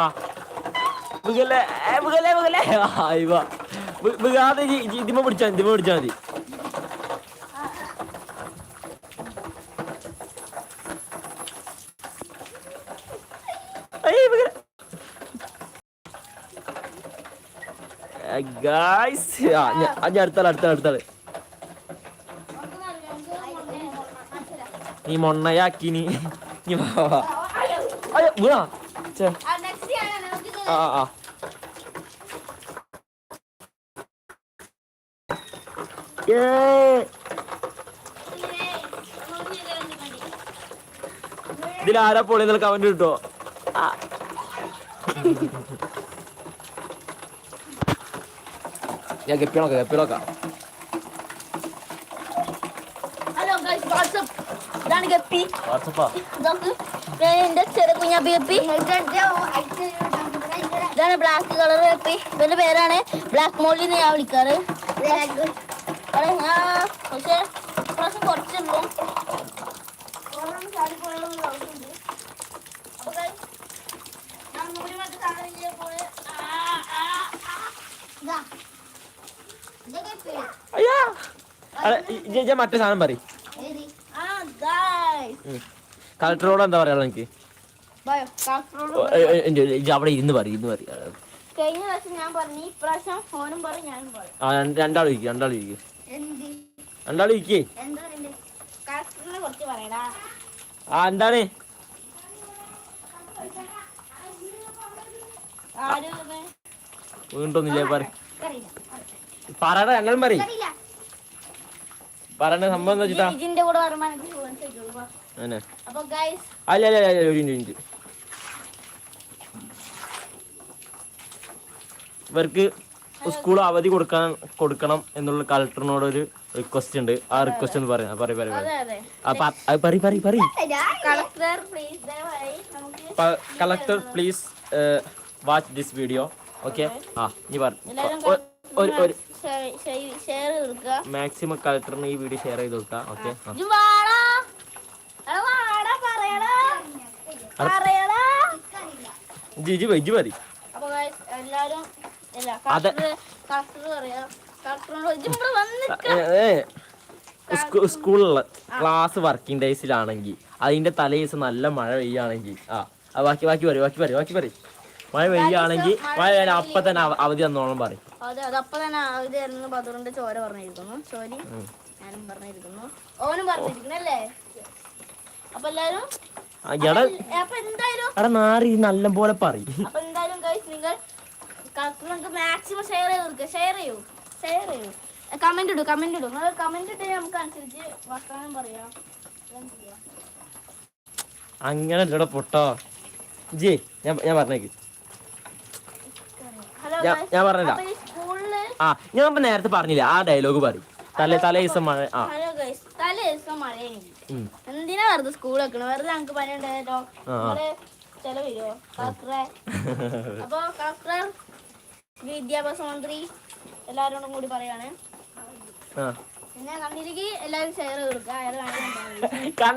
ആ വികല്ലേ വികല്ലേ വികല്ലേ ഇവ വികാതെ ഇതിമ പിടിച്ചാൽ മതി ഗായ്സ് അടുത്താള് നീ മൊണ്ണയാക്കി നീ വീണാ ആ ഇതിലാരാ പൊളി എന്നുള്ള കമന്റ് കിട്ടോ ഞാൻ ഗപ്പിയോക്കാം ഹലോ ഗൈസ് വാട്സ്ആപ്പ് ഇതാണ് ഗപ്പി വാട്സ്ആപ്പാ എന്റെ ചെറിയ കുഞ്ഞാപ്പി ഗപ്പി ഇതാണ് ബ്ലാക്ക് കളർ ഗപ്പി ഇവന്റെ പേരാണ് ബ്ലാക്ക് മോളി എന്ന് ഞാൻ വിളിക്കാറ് പക്ഷേ പ്രാവശ്യം കുറച്ചുള്ളൂ അയ്യാ മറ്റേ സാധനം പറയും കളക്ടറോട് എന്താ പറയാ എനിക്ക് അവിടെ ഇരുന്ന് പറയും കഴിഞ്ഞ പ്രാവശ്യം ഞാൻ പറഞ്ഞു ഇപ്രാവശ്യം ഫോനും പറയും ഞാനും പറയും രണ്ടാളും ഇരിക്കേ കുറച്ച് പറയടാ എന്താണ് വീണ്ടൊന്നില്ലേ പറയണ രണ്ടാളും പറയും പറയണ സംഭവം എന്താ വെച്ചിട്ടാ അല്ല ഒരു മിനിറ്റ് ഇവർക്ക് സ്കൂൾ അവധി കൊടുക്കണം എന്നുള്ള കളക്ടറിനോട് ഒരു റിക്വസ്റ്റ് ഉണ്ട്. ആ റിക്വസ്റ്റ് ഒന്ന് പറയാം. Collector please watch this video. Okay, നീ മാക്സിമം കളക്ടറിന് ഈ വീഡിയോ ഷെയർ ചെയ്ത് കൊടുക്കാം. ഓക്കെ, ജിജി മതി. സ്കൂളിലുള്ള ക്ലാസ് വർക്കിംഗ് ഡേയ്സിലാണെങ്കിൽ അതിന്റെ തലേ ദിവസം നല്ല മഴ പെയ്യാണെങ്കിൽ ബാക്കി പറയും. മഴ പെയ്യാണെങ്കിൽ മഴ അപ്പൊ തന്നെ അവധി തന്നോളം പറയും. അതപ്പൊ തന്നെ അവധി തരുന്നത് ബദറിന്റെ ചോര പറഞ്ഞിരിക്കുന്നു. ഞാനും പറഞ്ഞിരിക്കുന്നു, ഓനും പറഞ്ഞിരിക്കുന്നല്ലേ. അപ്പൊ എല്ലാരും നല്ല പോലെ പറയും. അപ്പൊ എന്തായാലും നിങ്ങൾ മാക്സിമം ഷെയർ ചെയ്യൂ. കമന്റ് ഇടൂ. നിങ്ങൾ കമന്റ് ഇട്ട് നമുക്ക് അനുസരിച്ച് വർത്തമാനം പറയാം. അങ്ങനെ ഇവിടെ പൊട്ടോ ജി ഞാൻ പറഞ്ഞേക്ക്. ഞാൻ പറഞ്ഞില്ല. ഞാൻ നേരത്തെ പറഞ്ഞില്ല, ആ ഡയലോഗ് പറയും. തലേ ദിവസം മഴ. തലേ ദിവസം മഴയെങ്കിൽ എന്തിനാ വെറുതെ സ്കൂൾ വെക്കണം? വെറുതെ ഞങ്ങൾക്ക് പനി ഉണ്ടായല്ലോ, ചെലവില്ലോ കളക്ടറെ. അപ്പൊ കളക്ടർ, വിദ്യാഭ്യാസ മന്ത്രി എല്ലാരോടും കൂടി പറയാണ്, പിന്നെ കണ്ണിലേക്ക് എല്ലാവരും ഷെയർ കൊടുക്കുക.